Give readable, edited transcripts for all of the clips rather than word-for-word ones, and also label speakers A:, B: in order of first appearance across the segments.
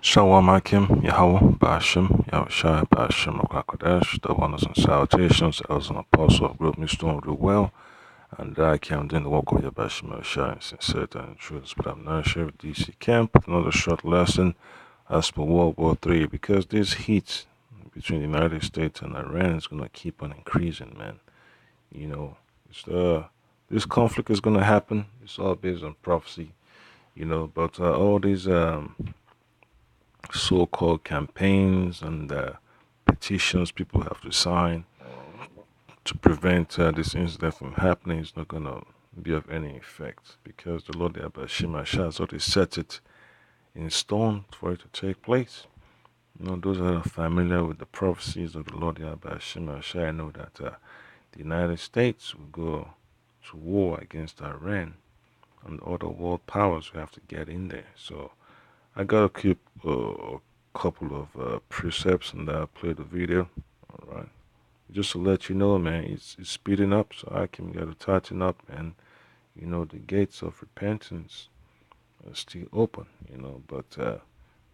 A: Shalom Akim, Yahweh, Bashim, Yahushai, Bashim, Rakakodesh, the wonders and salutations. I was an apostle of Growth Stone real well, and I came doing the work of Yabashim, Yahushai, in sincerity and truth. But I'm not sure if DC camp, another short lesson as per World War III, because this heat between the United States and Iran is going to keep on increasing, man. You know, this conflict is going to happen. It's all based on prophecy, but all these so-called campaigns and petitions people have to sign to prevent this incident from happening is not going to be of any effect, because the Lord Yabashima has already set it in stone for it to take place. Those that are familiar with the prophecies of the Lord Yabashima know that the United States will go to war against Iran, and other world powers will have to get in there. So I gotta keep a couple of precepts, and I'll play the video. All right, just to let you know, man, it's speeding up, so I can get to tighten up, man. The gates of repentance are still open, but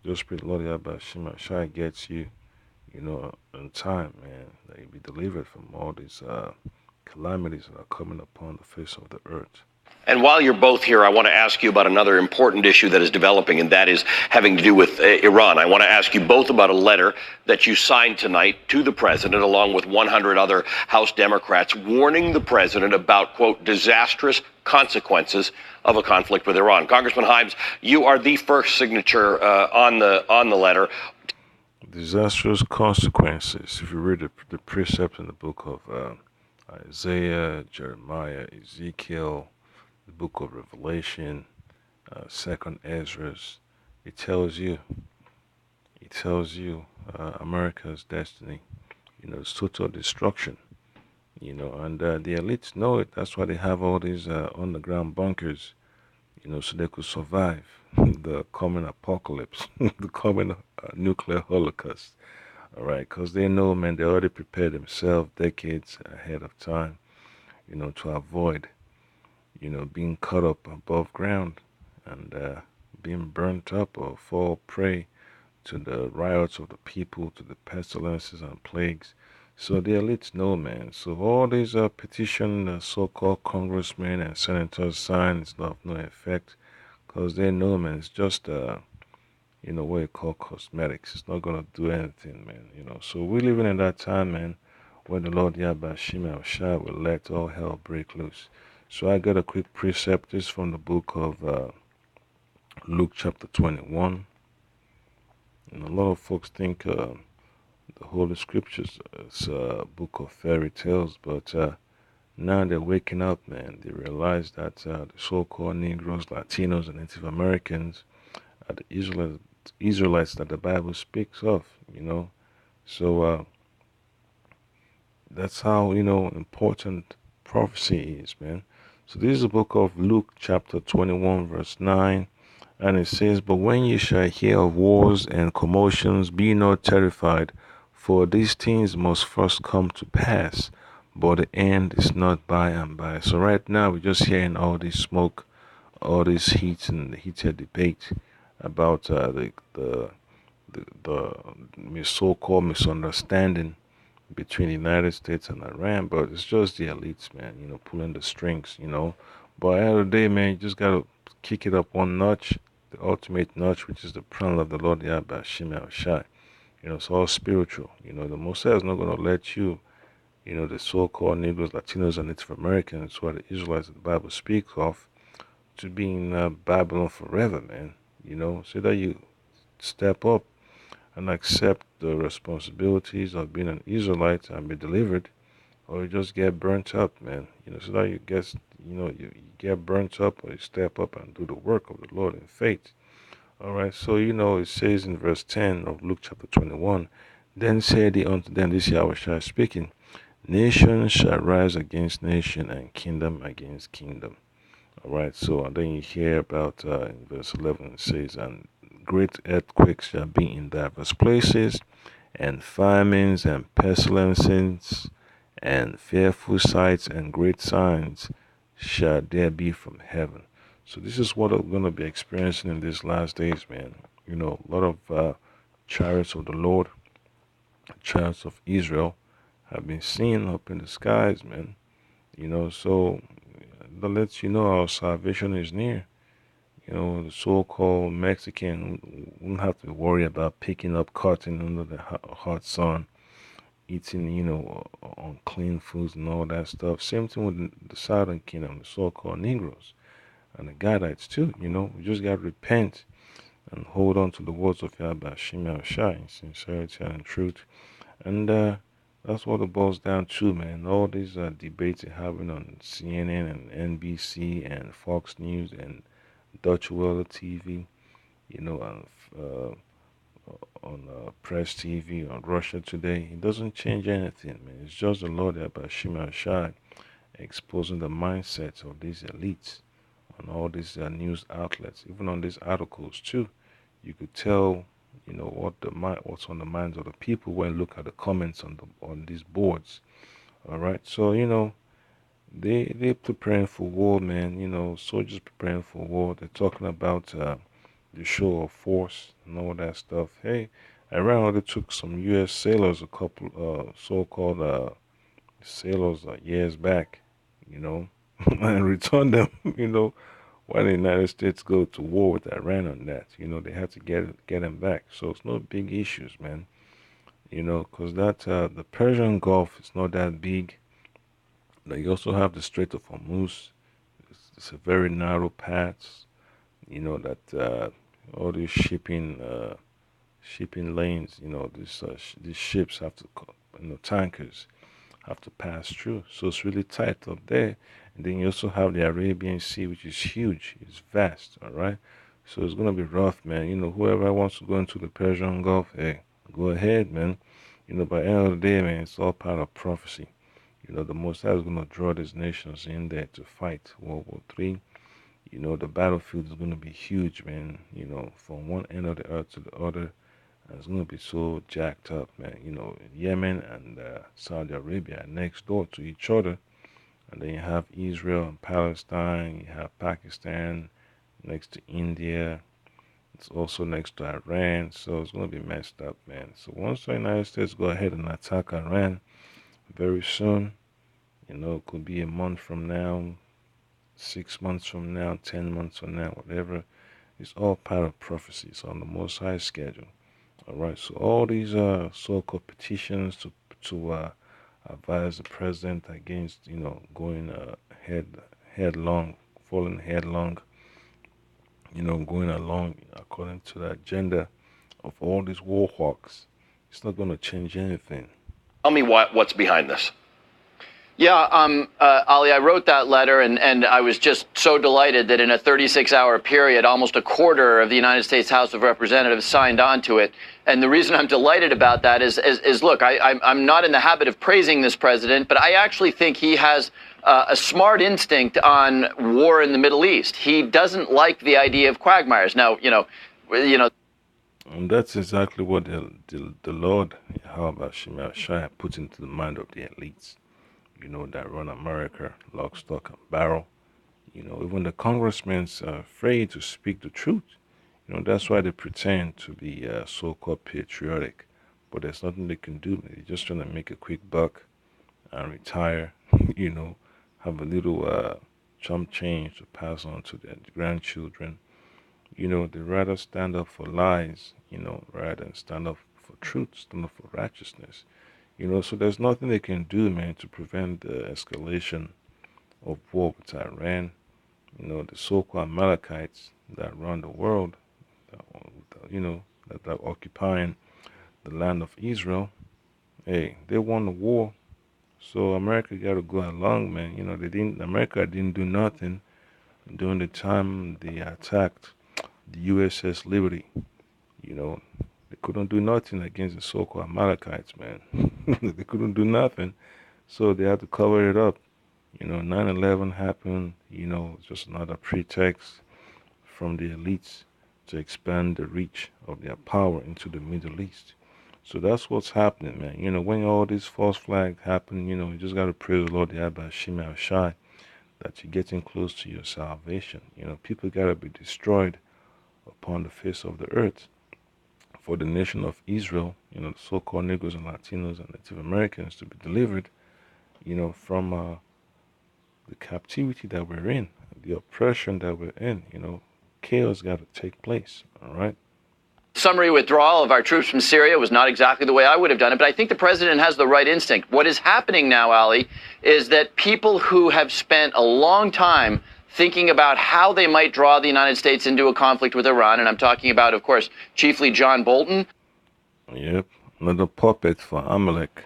A: just pray the Lord Yabashima Shai gets you, in time, man, that you be delivered from all these calamities that are coming upon the face of the earth.
B: And while you're both here, I want to ask you about another important issue that is developing, and that is having to do with Iran. I want to ask you both about a letter that you signed tonight to the president, along with 100 other House Democrats, warning the president about, quote, disastrous consequences of a conflict with Iran. Congressman Himes, you are the first signature on the letter.
A: Disastrous consequences. If you read the precepts in the book of Isaiah, Jeremiah, Ezekiel, the book of Revelation, Second Ezra, it tells you America's destiny. It's total destruction. And the elites know it. That's why they have all these underground bunkers, so they could survive the coming apocalypse, the coming nuclear holocaust. All right, because they know, man, they already prepared themselves decades ahead of time, to avoid, being caught up above ground and being burnt up or fall prey to the riots of the people, to the pestilences and plagues. So the elites know, man. So all these petition so-called congressmen and senators sign is not of no effect, because they know, man, it's just what you call cosmetics. It's not gonna do anything, man. So we're living in that time, man, when the Lord Yabashim Shah will let all hell break loose. So I got a quick precept. This from the book of Luke chapter 21. And a lot of folks think the Holy Scriptures is a book of fairy tales, but now they're waking up, man. They realize that the so-called Negroes, Latinos, and Native Americans are the Israelites that the Bible speaks of, So that's how, important prophecy is, man. So this is the book of Luke chapter 21 verse 9. And it says, but when ye shall hear of wars and commotions, be not terrified, for these things must first come to pass, but the end is not by and by. So right now we're just hearing all this smoke, all this heat and the heated debate about the so-called misunderstanding between the United States and Iran, but it's just the elites, man, pulling the strings, But at the end of the day, man, you just gotta kick it up one notch, the ultimate notch, which is the plan of the Lord Yahweh Shimei Shai. It's all spiritual. The Messiah is not gonna let you, the so-called Negroes, Latinos, and Native Americans, who are the Israelites that the Bible speaks of, to be in Babylon forever, man. So that you step up and accept the responsibilities of being an Israelite and be delivered, or you just get burnt up, man. So that you get burnt up, or you step up and do the work of the Lord in faith. All right. So it says in verse 10 of Luke chapter 21, then said he unto them, this Yahweh Shai speaking, nation shall rise against nation, and kingdom against kingdom. All right. So and then you hear about in verse 11 it says, and great earthquakes shall be in diverse places, and famines and pestilences, and fearful sights and great signs shall there be from heaven. So this is what we're going to be experiencing in these last days, man. A lot of chariots of the Lord, chariots of Israel, have been seen up in the skies, man. So that lets you know our salvation is near. The so-called Mexican won't have to worry about picking up cotton under the hot sun, eating, unclean foods and all that stuff. Same thing with the Southern Kingdom, the so-called Negroes and the Gadites too. We just got to repent and hold on to the words of Yahweh Shema Shai in sincerity and truth. And that's what it boils down to, man. All these debates they're having on CNN and NBC and Fox News and Deutsche Welle TV, on Press TV, on Russia Today. It doesn't change anything, man. It's just the Lord about Shema Shai exposing the mindsets of these elites on all these news outlets, even on these articles too. You could tell, what's on the minds of the people when you look at the comments on these boards. All right, so they preparing for war, man. Soldiers preparing for war. They're talking about the show of force and all that stuff. Hey, Iran already took some U.S. sailors, a couple so-called sailors years back, you know, and returned them. Why the United States go to war with Iran on that? They had to get them back. So it's no big issues, man. Because that the Persian Gulf is not that big. You also have the Strait of Hormuz. It's a very narrow path. That all these shipping lanes. These ships have to, tankers have to pass through. So it's really tight up there. And then you also have the Arabian Sea, which is huge. It's vast. All right. So it's gonna be rough, man. Whoever wants to go into the Persian Gulf, hey, go ahead, man. By the end of the day, man, it's all part of prophecy. The Most High is gonna draw these nations in there to fight World War III. The battlefield is gonna be huge, man. From one end of the earth to the other. And it's gonna be so jacked up, man. Yemen and Saudi Arabia are next door to each other. And then you have Israel and Palestine. You have Pakistan next to India. It's also next to Iran. So it's going to be messed up, man. So once the United States go ahead and attack Iran very soon, it could be a month from now, 6 months from now, 10 months from now, whatever. It's all part of prophecy. It's on the Most High schedule. All right. So all these so-called petitions to advise the president against, going headlong, falling headlong, going along according to the agenda of all these war hawks. It's not going to change anything.
B: Tell me what's behind this.
C: Yeah, Ali, I wrote that letter, and I was just so delighted that in a 36-hour period, almost a quarter of the United States House of Representatives signed on to it. And the reason I'm delighted about that is look, I'm not in the habit of praising this president, but I actually think he has a smart instinct on war in the Middle East. He doesn't like the idea of quagmires. Now,
A: And that's exactly what the Lord, how about Shema Shai, put into the mind of the elites, that run America, lock, stock, and barrel. Even the congressmen are afraid to speak the truth. That's why they pretend to be so-called patriotic. But there's nothing they can do. They're just trying to make a quick buck and retire, you know, have a little chump change to pass on to their grandchildren. They rather stand up for lies, rather than stand up for truth, stand up for righteousness. So there's nothing they can do, man, to prevent the escalation of war with Iran. The so-called Amalekites that run the world, that are occupying the land of Israel. Hey, they won the war, so America got to go along, man. They didn't. America didn't do nothing during the time they attacked the USS Liberty. You know, they couldn't do nothing against the so-called Amalekites, man. They couldn't do nothing, so they had to cover it up. 9/11 happened. Just another pretext from the elites to expand the reach of their power into the Middle East. So that's what's happening, man. When all these false flags happen, you just got to praise the Lord, the Abba Shema Shai, that you're getting close to your salvation. People got to be destroyed upon the face of the earth. for the nation of Israel, the so-called Negroes and Latinos and Native Americans to be delivered, from the captivity that we're in, the oppression that we're in. Chaos got to take place. All right.
C: Summary withdrawal of our troops from Syria was not exactly the way I would have done it, but I think the president has the right instinct. What is happening now, Ali, is that people who have spent a long time thinking about how they might draw the United States into a conflict with Iran, and I'm talking about, of course, chiefly John Bolton.
A: Yep, another puppet for Amalek,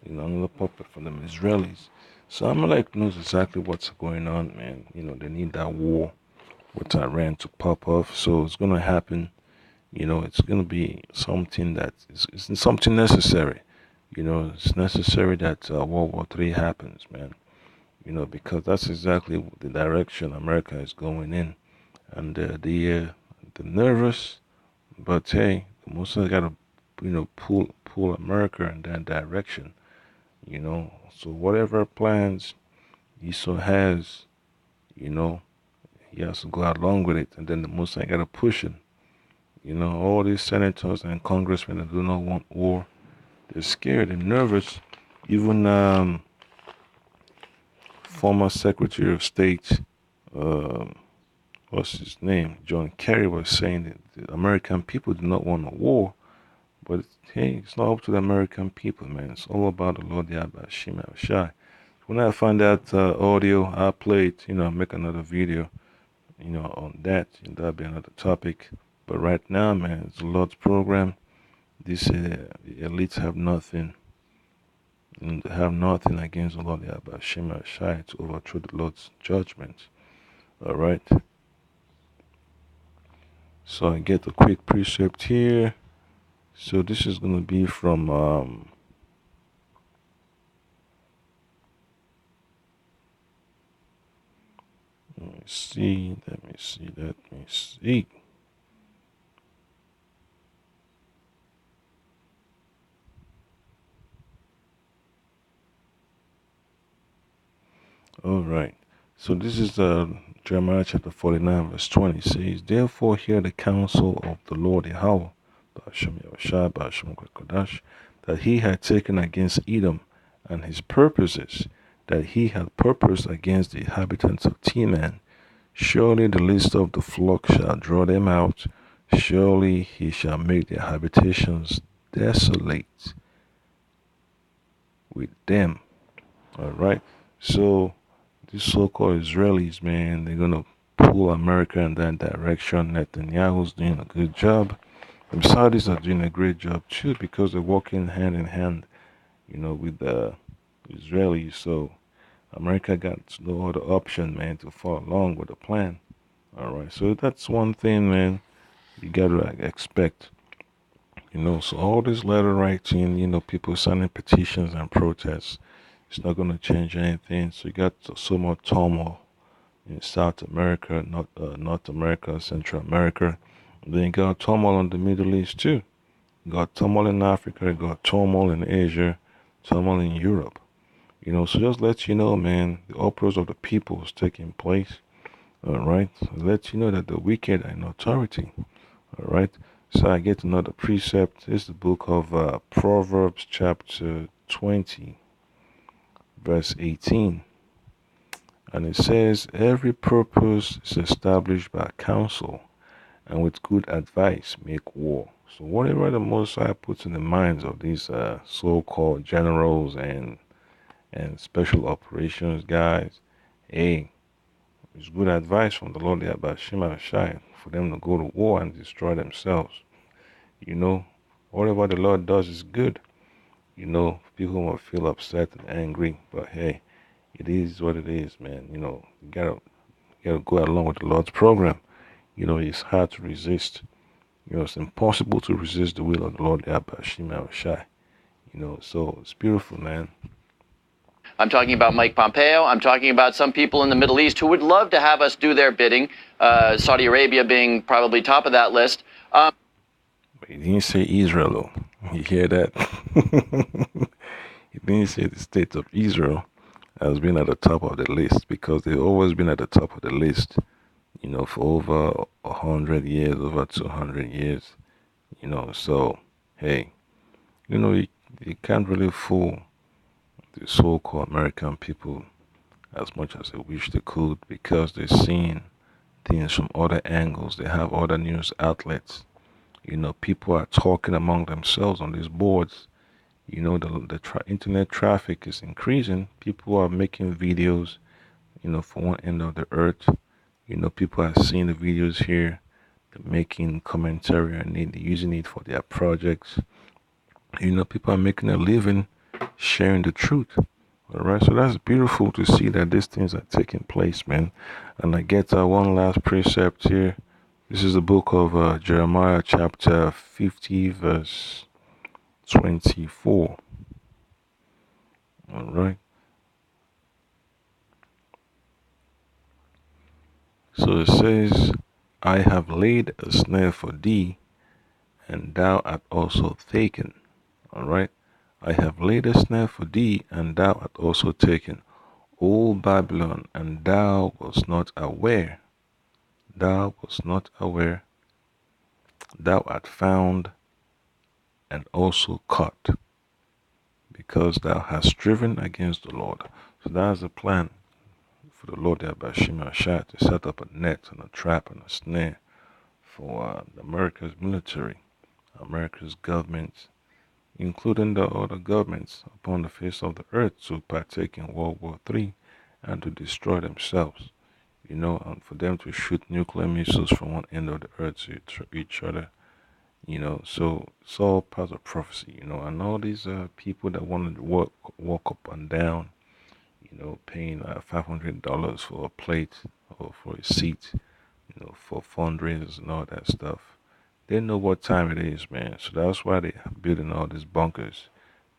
A: another puppet for them Israelis. So Amalek knows exactly what's going on, man. They need that war with Iran to pop off. So it's going to happen. It's going to be something that is something necessary. It's necessary that World War III happens, man. Because that's exactly the direction America is going in. And the nervous, but hey, the Muslims got to, pull America in that direction. So whatever plans Esau has, he has to go along with it, and then the Muslims got to push it. All these senators and congressmen that do not want war, they're scared and nervous. Even former Secretary of State, what's his name, John Kerry, was saying that the American people do not want a war. But hey, it's not up to the American people, man. It's all about the Lord Yahweh Shema Shai. When I find that audio, I'll play it, make another video, on that. And that'll be another topic. But right now, man, it's the Lord's program. The elites have nothing. And they have nothing against the Lord Yahweh Shema Shai to overthrow the Lord's judgment. All right. So I get a quick precept here. So this is going to be from let me see. All right. So this is Jeremiah chapter 49 verse 20. It says, "Therefore hear the counsel of the Lord Yahweh, that he had taken against Edom, and his purposes that he had purposed against the inhabitants of Teman. Surely the least of the flock shall draw them out. Surely he shall make their habitations desolate with them." All right. So these so-called Israelis, man, they're gonna pull America in that direction. Netanyahu's doing a good job. The Saudis are doing a great job too, because they're working hand in hand, with the Israelis. So America got no other option, man, to follow along with the plan. All right, so that's one thing, man, you gotta expect. So all this letter writing, people signing petitions and protests, it's not gonna change anything. So you got so much turmoil in South America, North America, Central America. Then you got turmoil in the Middle East too. You got turmoil in Africa, you got turmoil in Asia, turmoil in Europe. So just let you know, man, the uproars of the people is taking place. All right, let you know that the wicked are in authority. All right, so I get another precept. It's the book of Proverbs, chapter 20, verse 18. And it says, "Every purpose is established by counsel, and with good advice make war." So whatever the Most High puts in the minds of these so-called generals and special operations guys, hey, it's good advice from the Lord about Shema Shai for them to go to war and destroy themselves. Whatever the Lord does is good. People will feel upset and angry, but hey, it is what it is, man. You gotta go along with the Lord's program. It's hard to resist. It's impossible to resist the will of the Lord Yahweh Shema Shai. So it's beautiful, man.
C: I'm talking about Mike Pompeo. I'm talking about some people in the Middle East who would love to have us do their bidding, Saudi Arabia being probably top of that list.
A: But he didn't say Israel, though. You hear that? He didn't say the state of Israel has been at the top of the list, because they've always been at the top of the list, for over 100 years, over 200 years. So, hey, you can't really fool the so-called American people as much as they wish they could because they're seeing things from other angles. They have other news outlets. People are talking among themselves on these boards. The internet traffic is increasing. People are making videos, for one end of the earth. People are seeing the videos here, they're making commentary on it, they're using it for their projects. People are making a living sharing the truth. All right, so that's beautiful to see that these things are taking place, man. And I get one last precept here. This is the book of Jeremiah, chapter 50, verse 24. All right. So it says, I have laid a snare for thee, and thou art also taken. All right. I have laid a snare for thee, and thou art also taken. O Babylon, and thou wast not aware. Thou wast not aware. Thou art found and also caught, because thou hast striven against the Lord. So that's the plan for the Lord Yahweh Shah to set up a net and a trap and a snare for America's military, America's government, including the other governments upon the face of the earth to partake in World War III and to destroy themselves, and for them to shoot nuclear missiles from one end of the earth to each other, so it's all part of prophecy, and all these people that want to walk up and down, paying $500 for a plate or for a seat, for fundraisers and all that stuff. They know what time it is, man. So that's why they are building all these bunkers.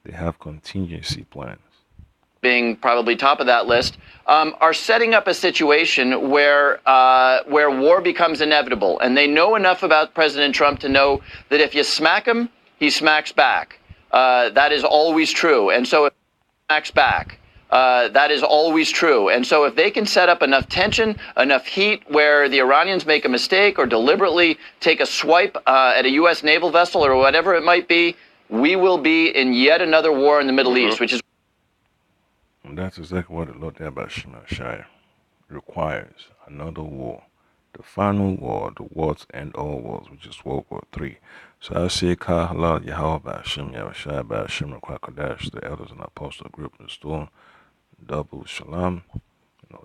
A: They have contingency plans.
C: Being probably top of that list, are setting up a situation where war becomes inevitable, and they know enough about President Trump to know that if you smack him, he smacks back. That is always true, and so if he smacks back, that is always true. And so if they can set up enough tension, enough heat, where the Iranians make a mistake or deliberately take a swipe at a U.S. naval vessel or whatever it might be, we will be in yet another war in the Middle East, which is.
A: And that's exactly what the Lord Shire requires. Another war. The final war, the world's end all wars, which is World War III. So I say, Ka Halal Yahweh Bashim Yahweh Bashim Kwakadash, the elders and apostle group in the storm, double shalom,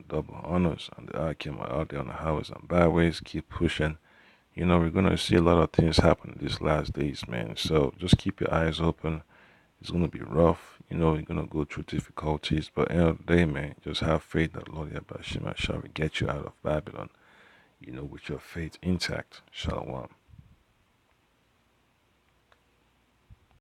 A: double honors, and the Akim are out there on the highways and byways. Keep pushing. We're gonna see a lot of things happen these last days, man. So just keep your eyes open. It's gonna be rough. You're gonna go through difficulties, but at the end of the day, man, just have faith that Lord Yahweh shall get you out of Babylon. With your faith intact. Shalom.